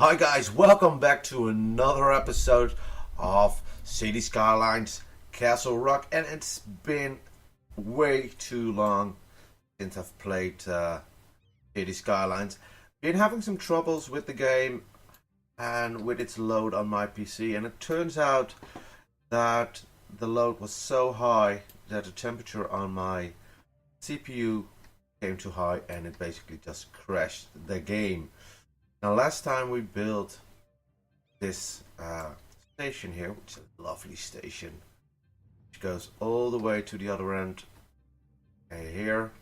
Hi guys, welcome back to another episode of City Skylines Castle Rock, and it's been way too long since I've played City Skylines. Been having some troubles with the game and with its load on my PC, and it turns out that the load was so high that the temperature on my CPU came too high and it basically just crashed the game. Now, last time we built this station here, which is a lovely station, which goes all the way to the other end here,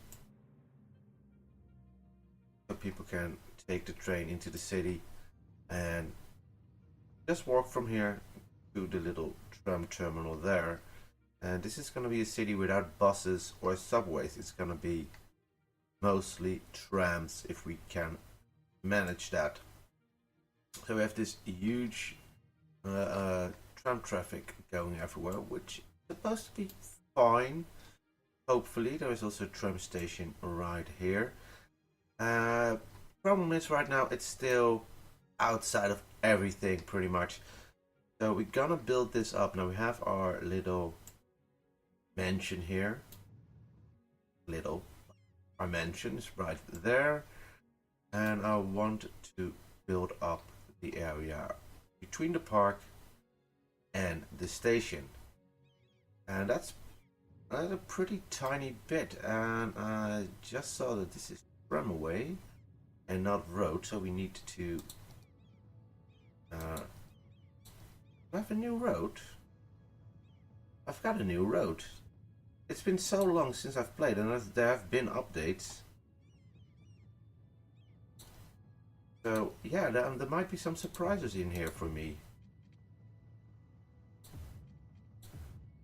so people can take the train into the city and just walk from here to the little tram terminal there. And this is going to be a city without buses or subways. It's going to be mostly trams if we can manage that. So we have this huge tram traffic going everywhere, which is supposed to be fine. Hopefully, there is also a tram station right here. Problem is, right now it's still outside of everything pretty much. So we're gonna build this up. Now we have our little mansion here. Our mansion is right there. And I want to build up the area between the park and the station. And that's a pretty tiny bit. And I just saw that this is tramway and not road, so we need to have a new road. I've got a new road. It's been so long since I've played, and there have been updates. So yeah, there might be some surprises in here for me.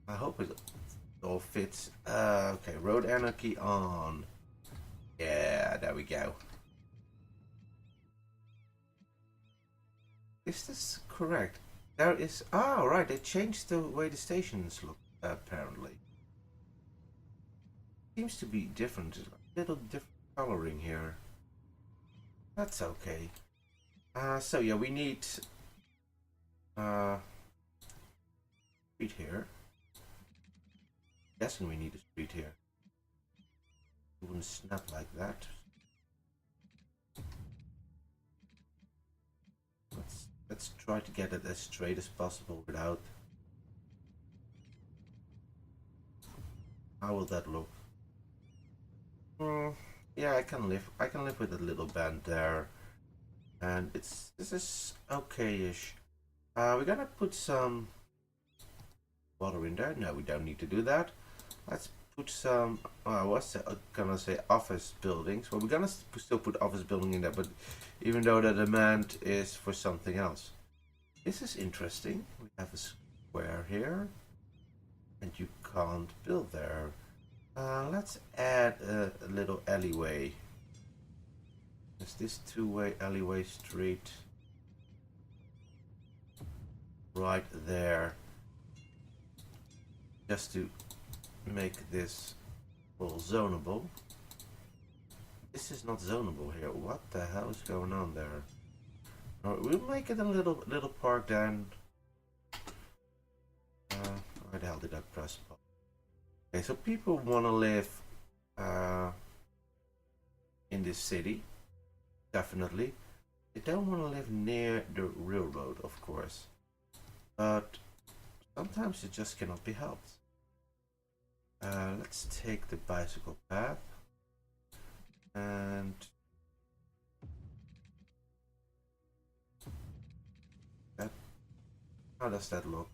I hope it all fits. Okay, road anarchy on. Yeah, there we go. Is this correct? There is. Oh, right, they changed the way the stations look, apparently. Seems to be different. A little different coloring here. That's okay. So yeah, we need street here. Guessing we need a street here. It wouldn't snap like that. Let's try to get it as straight as possible without. How will that look? Yeah, I can live with a little bend there, and this is okay-ish. We're gonna put some water in there. No, we don't need to do that. Let's put some. I was gonna say office buildings. Well, we're gonna still put office building in there, but even though the demand is for something else. This is interesting. We have a square here, and you can't build there. Let's add a little alleyway. Is this two-way alleyway street right there, just to make this all zonable. This is not zonable here. What the hell is going on there? We'll make it a little park then. Where the hell did I press? Okay, so people want to live in this city, definitely. They don't want to live near the railroad, of course, but sometimes it just cannot be helped. Let's take the bicycle path, and that, how does that look?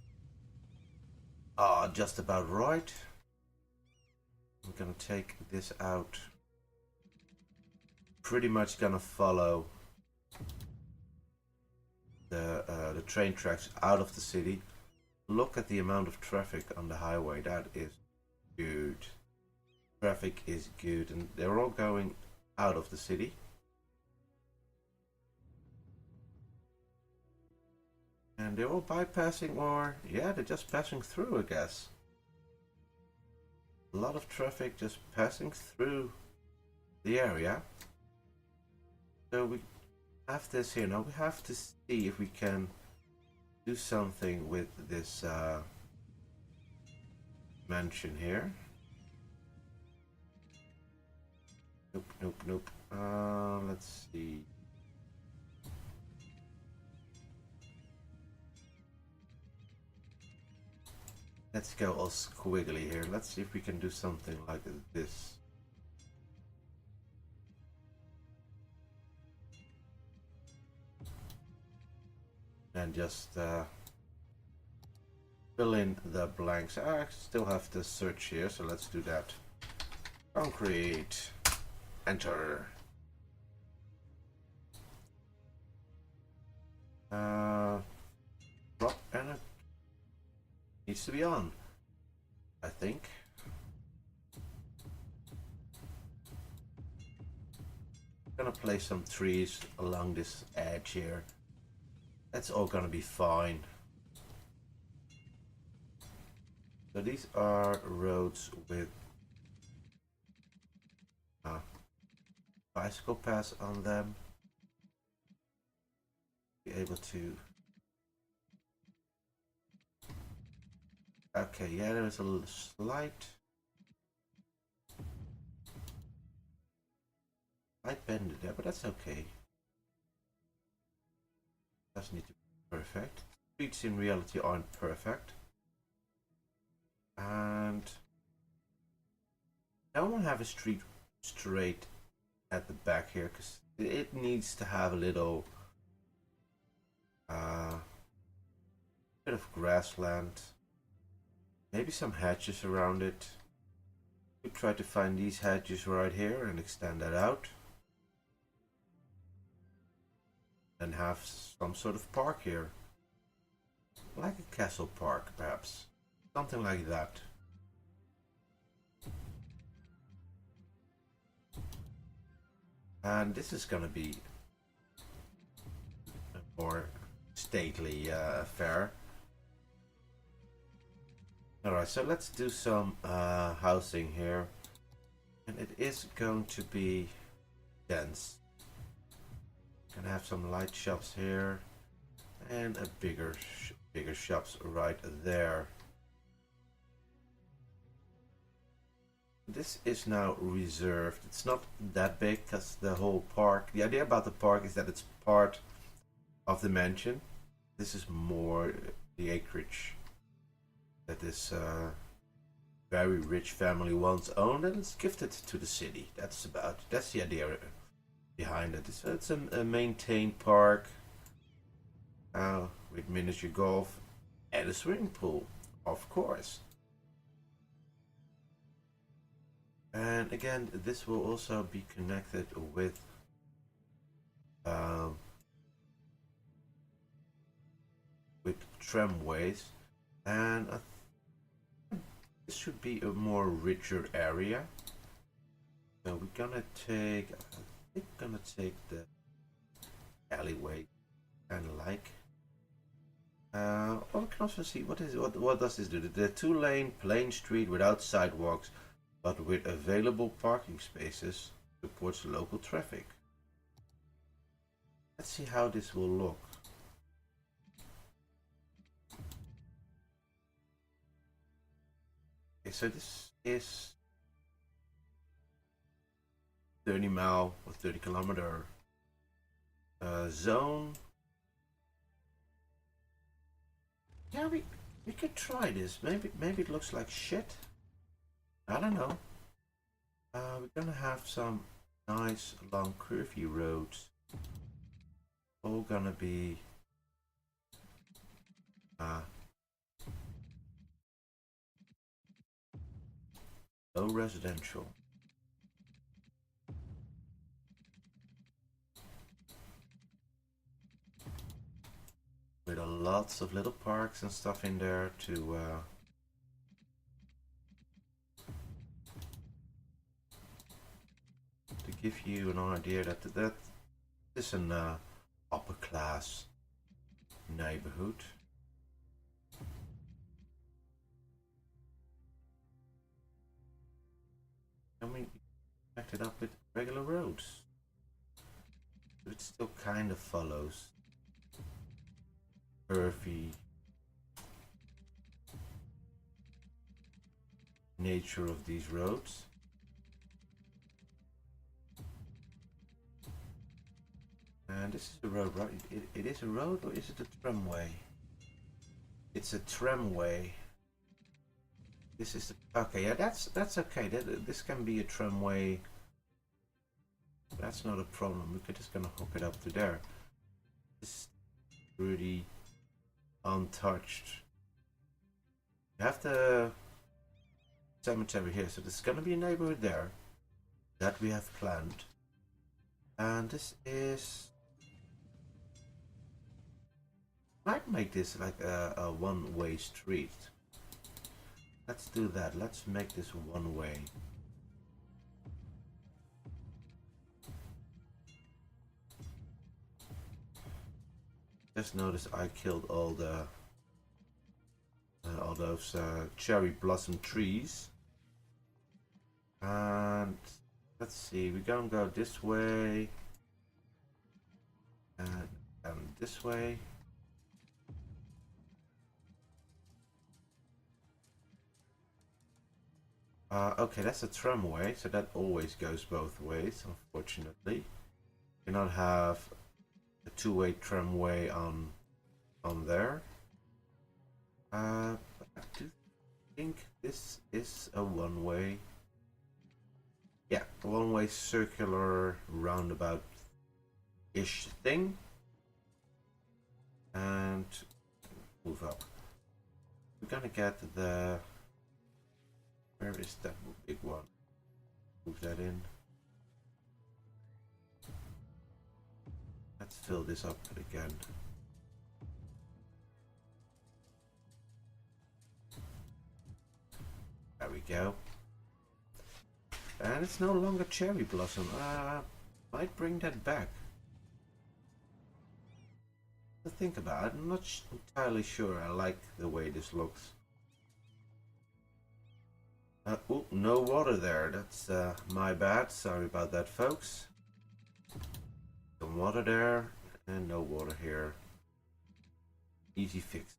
Ah, just about right. I'm gonna take this out. Pretty much gonna follow the train tracks out of the city. Look at the amount of traffic on the highway. That is good. Traffic is good, and they're all going out of the city. And they're all bypassing, or yeah, they're just passing through, I guess. A lot of traffic just passing through the area. So we have this here. Now we have to see if we can do something with this mansion here. Nope, nope, nope. Let's see. Let's go all squiggly here. Let's see if we can do something like this. And just fill in the blanks. I still have to search here, so let's do that. Concrete. Enter. Drop and it needs to be on, I think. I'm gonna place some trees along this edge here. That's all gonna be fine. So these are roads with bicycle paths on them. Be able to. Okay, yeah, there is a little slight bend there, but that's okay. Doesn't need to be perfect. Streets in reality aren't perfect. And I don't want to have a street straight at the back here because it needs to have a little bit of grassland, maybe some hedges around it. We try to find these hedges right here and extend that out, and have some sort of park here, like a castle park perhaps, something like that. And this is gonna be a more stately affair. Alright, so let's do some housing here. And it is going to be dense. Gonna have some light shops here. And a bigger shops right there. This is now reserved. It's not that big because the whole park, the idea about the park is that it's part of the mansion. This is more the acreage that this very rich family once owned, and it's gifted to the city. That's the idea behind it. It's a maintained park with miniature golf and a swimming pool, of course. And again, this will also be connected with tramways, and this should be a more richer area. So we're gonna take, I think we're gonna take the alleyway, kind of like. We can also see what does this do? The 2-lane plain street without sidewalks, but with available parking spaces, supports local traffic. Let's see how this will look. Okay, so this is 30 mile or 30 kilometer zone. Yeah, we could try this. Maybe it looks like shit. I don't know. We're gonna have some nice long curvy roads. All gonna be low residential. With lots of little parks and stuff in there to give you an idea that is an upper class neighborhood. I mean, connect it up with regular roads. It still kind of follows curvy nature of these roads. And this is a road, right? It is a road, or is it a tramway? It's a tramway. This is the, okay. Yeah, that's okay. This can be a tramway. That's not a problem. We're just gonna hook it up to there. It's really untouched. You have the cemetery here, so there's gonna be a neighborhood there that we have planned. And this is, might make this like a one-way street. Let's do that. Let's make this one way. Just notice I killed all the all those cherry blossom trees. And let's see, we're gonna go this way and this way. Okay, that's a tramway, so that always goes both ways, unfortunately. You cannot have a two-way tramway on there. But I do think this is a one-way. Yeah, a one-way circular roundabout-ish thing. And move up. We're gonna get the... Where is that big one? Move that in. Let's fill this up again. There we go. And it's no longer cherry blossom. Might bring that back. To think about it, I'm not entirely sure I like the way this looks. Oh, no water there. That's my bad. Sorry about that, folks. Some water there and no water here. Easy fix.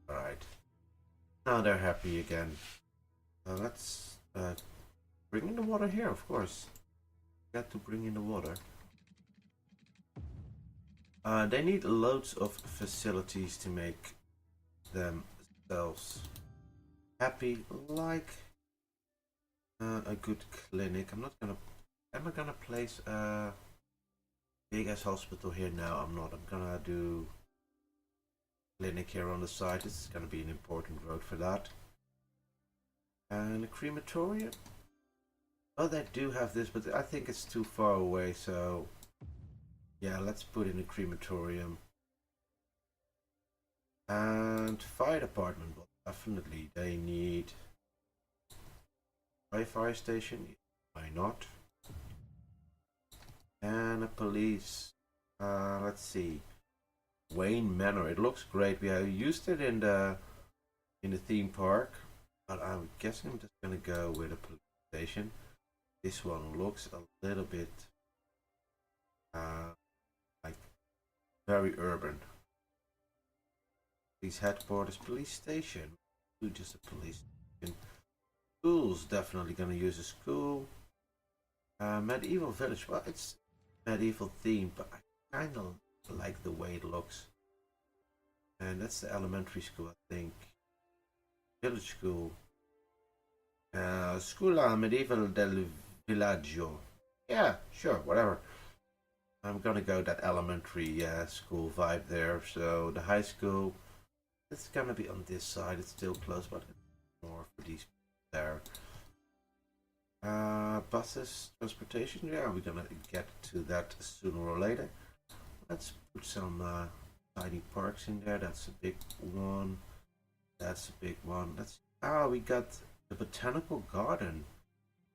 Alright. Now they're happy again. Let's bring in the water here, of course. Got to bring in the water. They need loads of facilities to make themselves happy, like a good clinic. I'm not gonna. Am I gonna place a big ass hospital here? No, I'm not. I'm gonna do clinic here on the side. This is gonna be an important road for that. And a crematorium. Oh, they do have this, but I think it's too far away. So yeah, let's put in a crematorium. And fire department. Definitely, they need a fire station. Why not? And a police. Let's see, Wayne Manor. It looks great. We have used it in the theme park, but I'm guessing I'm just gonna go with a police station. This one looks a little bit like very urban. Police headquarters, police station. Do just a police station. School's definitely gonna use a school. Medieval village. Well, it's medieval theme, but I kind of like the way it looks. And that's the elementary school, I think. Village school. Scuola medieval del villaggio. Yeah, sure, whatever. I'm gonna go that elementary school vibe there. So the high school. It's gonna be on this side. It's still close, but more for these there. Buses, transportation. Yeah, we're gonna get to that sooner or later. Let's put some tiny parks in there. That's a big one. That's a big one. Let's. We got the botanical garden.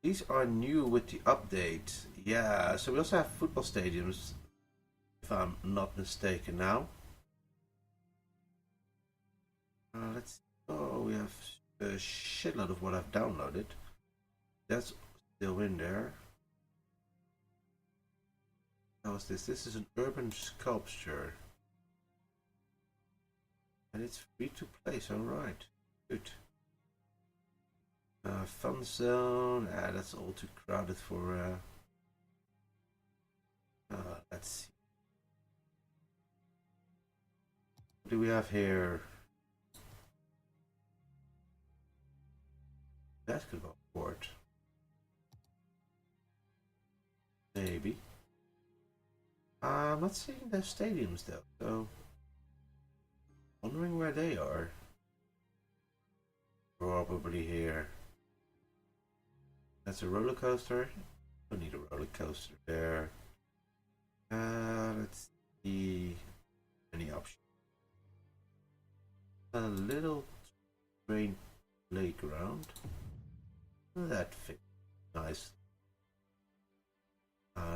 These are new with the update. Yeah, so we also have football stadiums, if I'm not mistaken now. Let's. Oh, we have a shitload of what I've downloaded. That's still in there. How is this? This is an urban sculpture. And it's free to place, alright. Good. Fun zone. That's all too crowded for... let's see. What do we have here? Basketball court. Maybe. I'm not seeing the stadiums though, so wondering where they are. Probably here. That's a roller coaster. Don't need a roller coaster there. Let's see. Any options? A little train playground. That fits nice.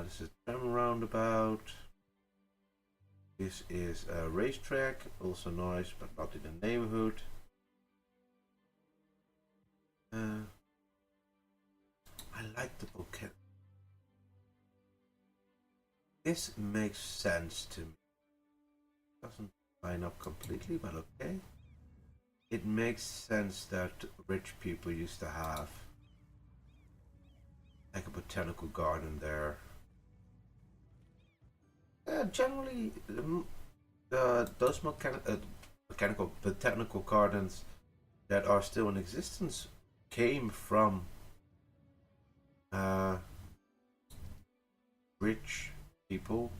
This is a tram roundabout. This is a racetrack, also nice, but not in the neighborhood. I like the bouquet. This makes sense to me. Doesn't line up completely, but okay. It makes sense that rich people used to have like a botanical garden there. Generally, those botanical gardens that are still in existence came from rich people,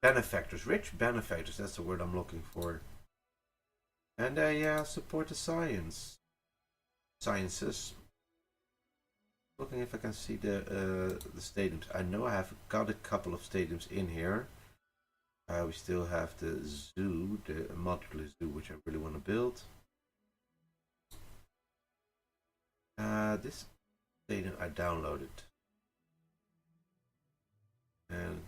benefactors, rich benefactors. That's the word I'm looking for. And they support the sciences. Looking if I can see the stadiums. I know I have got a couple of stadiums in here. We still have the zoo, the modular zoo, which I really want to build. This stadium I downloaded, and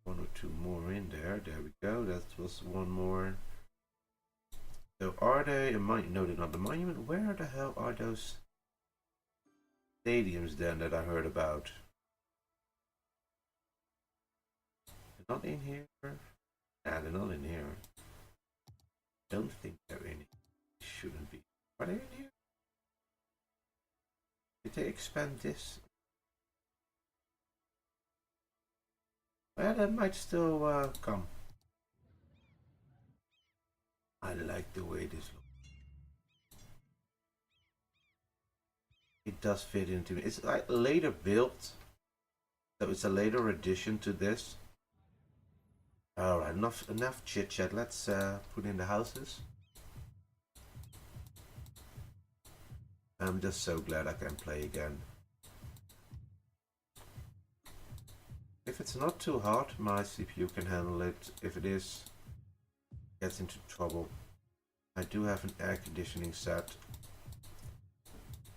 one or two more in there. There we go. That was one more. So are they a monument? No, they're not the monument. Where the hell are those stadiums then that I heard about? They're not in here? Nah, they're not in here. Don't think they're in here. Shouldn't be. Are they in here? Did they expand this? Well, that might still come. I like the way this looks. It does fit into it. It's like later built, so it's a later addition to this. Alright, enough chit chat. Let's put in the houses. I'm just so glad I can play again. If it's not too hot, my CPU can handle it. If it is, it gets into trouble. I do have an air conditioning set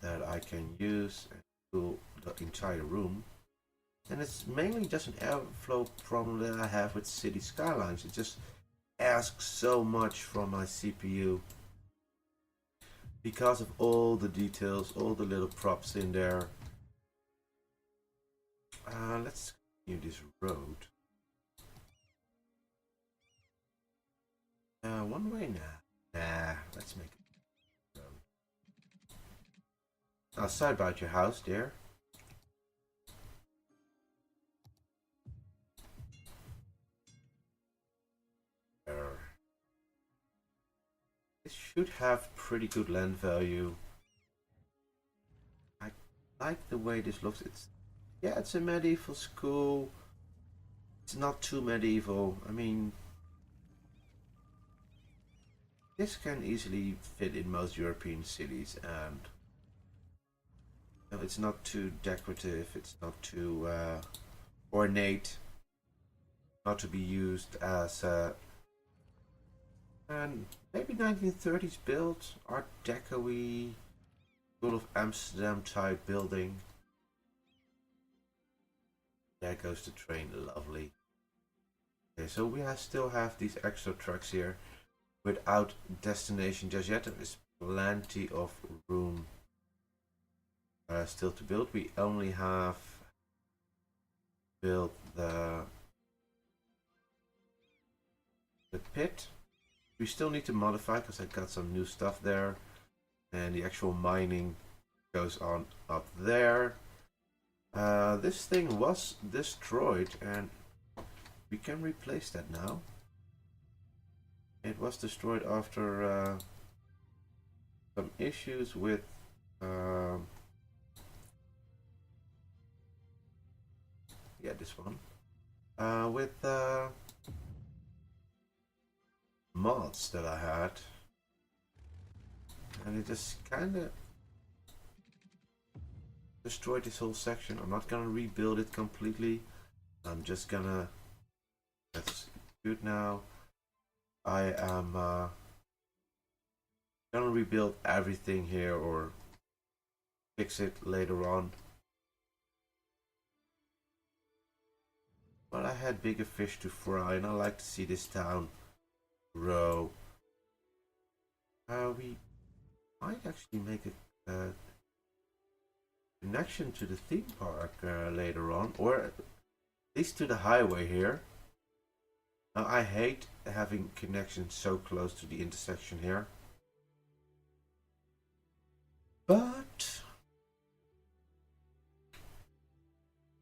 that I can use and cool the entire room. And it's mainly just an airflow problem that I have with City Skylines. It just asks so much from my CPU. Because of all the details, all the little props in there. Let's continue this road. One way now. Nah, let's make it road. Now, sorry about your house, dear. This should have pretty good land value. I like the way this looks. It's a medieval school. It's not too medieval. I mean, this can easily fit in most European cities, and it's not too decorative. It's not too ornate. Not to be used as and maybe 1930s build, Art Deco-y, School of Amsterdam type building. There goes the train, lovely. Okay, so we still have these extra tracks here without destination just yet. There is plenty of room still to build. We only have build the pit. We still need to modify because I got some new stuff there, and the actual mining goes on up there. This thing was destroyed and we can replace that now. It was destroyed after some issues with yeah, this one with mods that I had, and it just kind of destroyed this whole section. I'm not gonna rebuild it completely. I'm just gonna, that's good now. I am gonna rebuild everything here or fix it later on. But I had bigger fish to fry, and I like to see this town grow. We might actually make a connection to the theme park later on, or at least to the highway here. Now, I hate having connections so close to the intersection here, but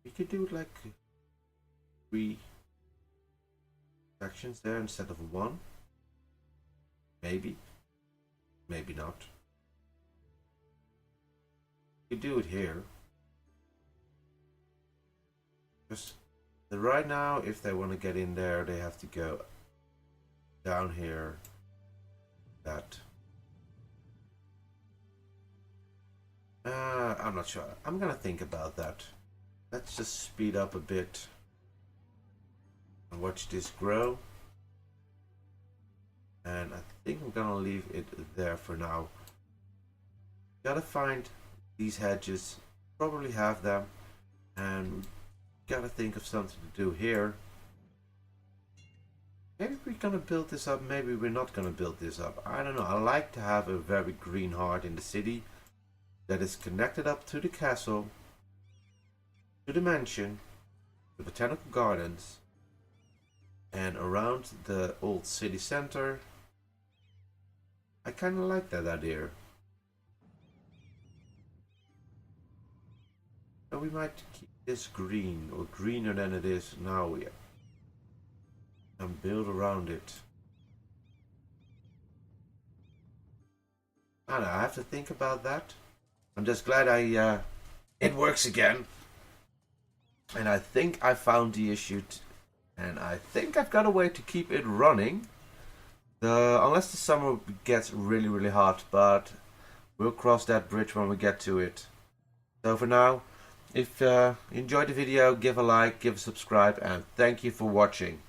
we could do it like 3 sections there instead of 1. Maybe, maybe not. You do it here. Just right now, if they want to get in there, they have to go down here. That. I'm not sure. I'm gonna think about that. Let's just speed up a bit and watch this grow. And I think I'm gonna leave it there for now. Gotta find these hedges, probably have them, and gotta think of something to do here. Maybe we're gonna build this up, maybe we're not gonna build this up. I don't know. I like to have a very green heart in the city that is connected up to the castle, to the mansion, the botanical gardens, and around the old city center. I kind of like that idea. So we might keep this green, or greener than it is now, and build around it. I don't know, I have to think about that. I'm just glad it works again. And I think I found the issue, and I think I've got a way to keep it running. Unless the summer gets really, really hot, but we'll cross that bridge when we get to it. So for now, if you enjoyed the video, give a like, give a subscribe, and thank you for watching.